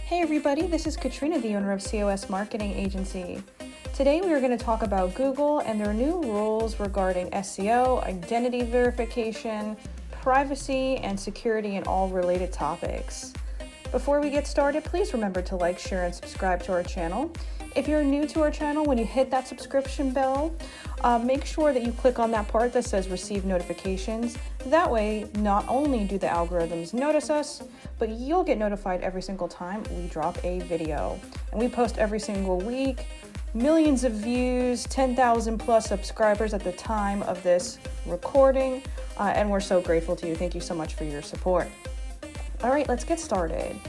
Hey everybody, this is Katrina, the owner of COSMarketing Agency. Today we are going to talk about Google and their new rules regarding SEO, identity verification, privacy, and security, and all related topics. Before we get started, please remember to like, share, and subscribe to our channel. If you're new to our channel, when you hit that subscription bell, make sure that you click on that part that says receive notifications. That way, not only do the algorithms notice us, but you'll get notified every single time we drop a video. And we post every single week, millions of views, 10,000 plus subscribers at the time of this recording, and we're so grateful to you. Thank you so much for your support. All right, let's get started.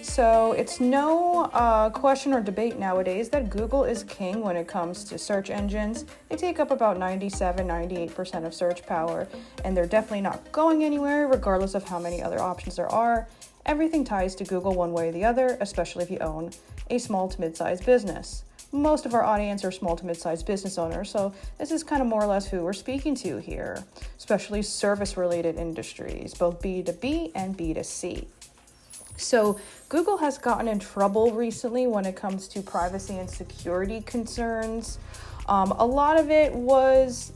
So it's no question or debate nowadays that Google is king when it comes to search engines. They take up about 98% of search power, and they're definitely not going anywhere regardless of how many other options there are. Everything ties to Google one way or the other, especially if you own a small to mid-sized business. Most of our audience are small to mid-sized business owners, so this is kind of more or less who we're speaking to here, especially service-related industries, both B2B and B2C. So Google has gotten in trouble recently when it comes to privacy and security concerns. A lot of it was,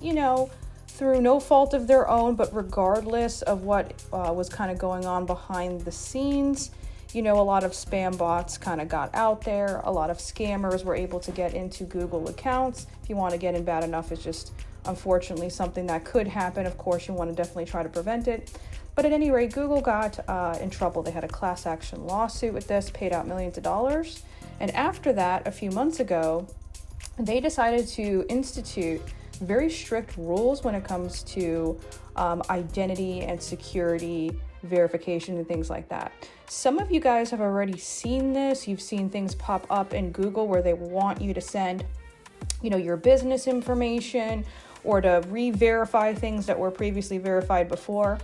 through no fault of their own, but regardless of what was kind of going on behind the scenes, a lot of spam bots kind of got out there. A lot of scammers were able to get into Google accounts. If you want to get in bad enough, it's just unfortunately something that could happen. Of course, you want to definitely try to prevent it. But at any rate, Google got in trouble. They had a class action lawsuit with this, paid out millions of dollars. And after that, a few months ago, they decided to institute very strict rules when it comes to identity and security verification and things like that. Some of you guys have already seen this. You've seen things pop up in Google where they want you to send, your business information or to re-verify things that were previously verified before.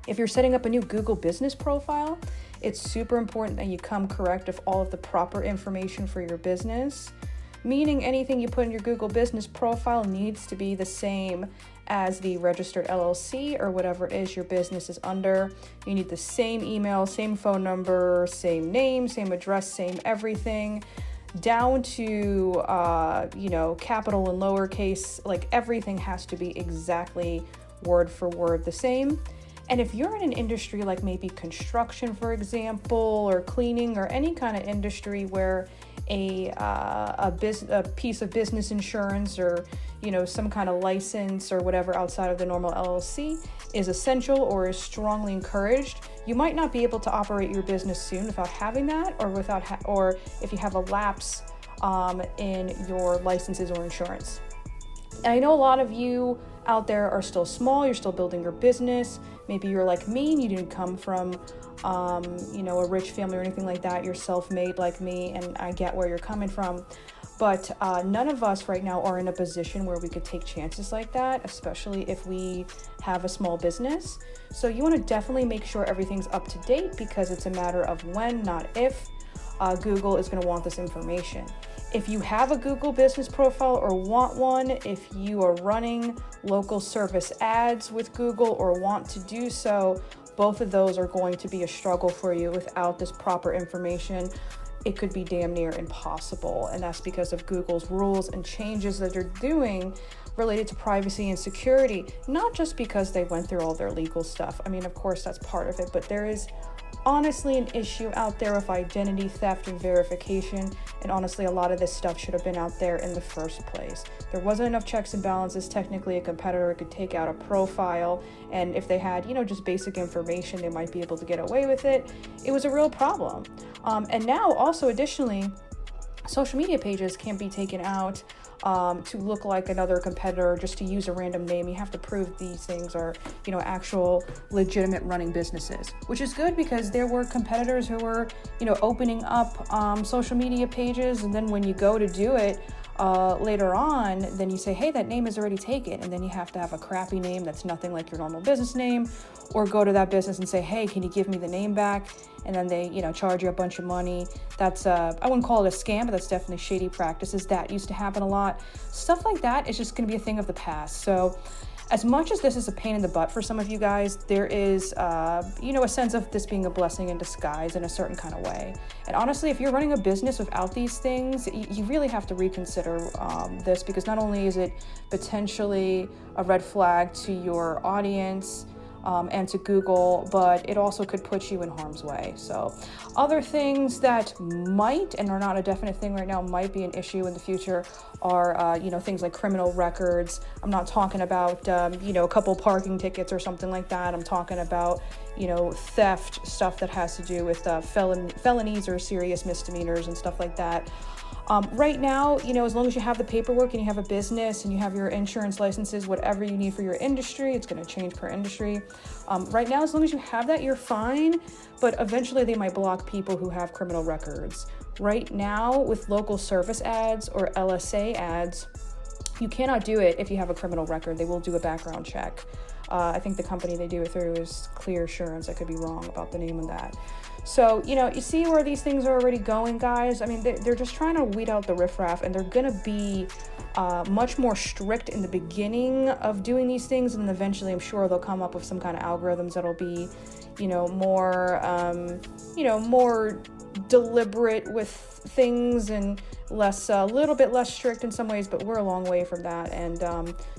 If you're setting up a new Google business profile, it's super important that you come correct with all of the proper information for your business, meaning anything you put in your Google business profile needs to be the same as the registered LLC or whatever it is your business is under. You need the same email, same phone number, same name, same address, same everything, down to, capital and lowercase, like everything has to be exactly word for word the same. And if you're in an industry like maybe construction, for example, or cleaning or any kind of industry where a piece of business insurance or, some kind of license or whatever outside of the normal LLC is essential or is strongly encouraged, you might not be able to operate your business soon without having that or if you have a lapse in your licenses or insurance. And I know a lot of you out there are still small, you're still building your business. Maybe you're like me and you didn't come from, a rich family or anything like that. You're self-made like me, and I get where you're coming from. But none of us right now are in a position where we could take chances like that, especially if we have a small business. So you want to definitely make sure everything's up to date because it's a matter of when, not if, Google is going to want this information. If you have a Google business profile or want one, if you are running local service ads with Google or want to do so, both of those are going to be a struggle for you without this proper information. It could be damn near impossible. And that's because of Google's rules and changes that they're doing related to privacy and security, not just because they went through all their legal stuff. I mean, of course, that's part of it, but there is honestly an issue out there with identity theft and verification, and honestly a lot of this stuff should have been out there in the first place. There wasn't enough checks and balances. Technically a competitor could take out a profile, and if they had just basic information, they might be able to get away with it. It was a real problem, and now also additionally social media pages can be taken out to look like another competitor, just to use a random name. You have to prove these things are, actual legitimate running businesses, which is good because there were competitors who were, opening up social media pages. And then when you go to do it later on, then you say, hey, that name is already taken. And then you have to have a crappy name that's nothing like your normal business name, or go to that business and say, hey, can you give me the name back? And then they, charge you a bunch of money. That's, I wouldn't call it a scam, but that's definitely shady practices. That used to happen a lot. Stuff like that is just going to be a thing of the past. So as much as this is a pain in the butt for some of you guys, there is, a sense of this being a blessing in disguise in a certain kind of way. And honestly, if you're running a business without these things, you really have to reconsider this, because not only is it potentially a red flag to your audience, and to Google, but it also could put you in harm's way. So other things that might, and are not a definite thing right now, might be an issue in the future are, things like criminal records. I'm not talking about, a couple parking tickets or something like that. I'm talking about, theft, stuff that has to do with felonies or serious misdemeanors and stuff like that. Right now, as long as you have the paperwork and you have a business and you have your insurance licenses, whatever you need for your industry, it's going to change per industry. Right now, as long as you have that, you're fine, but eventually they might block people who have criminal records. Right now, with local service ads or LSA ads, you cannot do it if you have a criminal record. They will do a background check. I think the company they do it through is Clear Assurance. I could be wrong about the name of that. So, you see where these things are already going, guys? I mean, they're just trying to weed out the riffraff, and they're going to be much more strict in the beginning of doing these things, and then eventually I'm sure they'll come up with some kind of algorithms that'll be, more deliberate with things and a little bit less strict in some ways, but we're a long way from that. And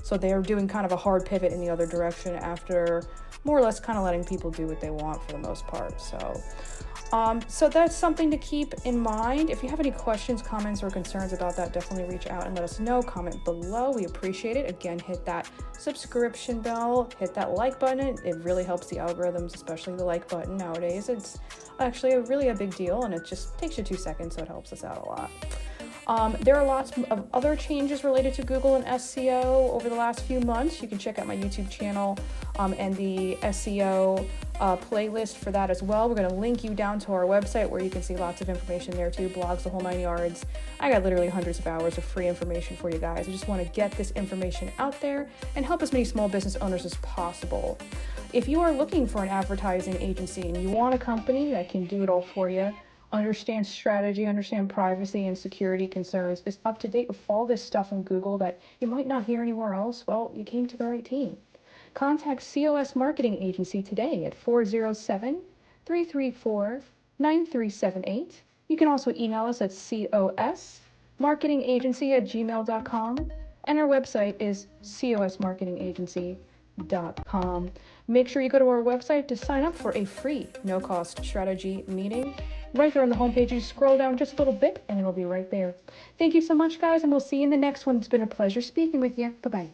so they're doing kind of a hard pivot in the other direction after more or less kind of letting people do what they want for the most part. So that's something to keep in mind. If you have any questions, comments, or concerns about that, definitely reach out and let us know. Comment below. We appreciate it. Again, hit that subscription bell, hit that like button. It really helps the algorithms, especially the like button nowadays. It's actually really a big deal, and it just takes you 2 seconds, so it helps us out a lot. There are lots of other changes related to Google and SEO over the last few months. You can check out my YouTube channel and the SEO playlist for that as well. We're going to link you down to our website where you can see lots of information there too, blogs, the whole 9 yards. I got literally hundreds of hours of free information for you guys. I just want to get this information out there and help as many small business owners as possible. If you are looking for an advertising agency and you want a company that can do it all for you, understand strategy, understand privacy and security concerns, is up to date with all this stuff on Google that you might not hear anywhere else, well, you came to the right team. Contact COSMarketing Agency today at 407-334-9378. You can also email us at cosmarketingagency@gmail.com, and our website is cosmarketingagency.com. Make sure you go to our website to sign up for a free no-cost strategy meeting. Right there on the homepage, you scroll down just a little bit and it'll be right there. Thank you so much, guys, and we'll see you in the next one. It's been a pleasure speaking with you. Bye-bye.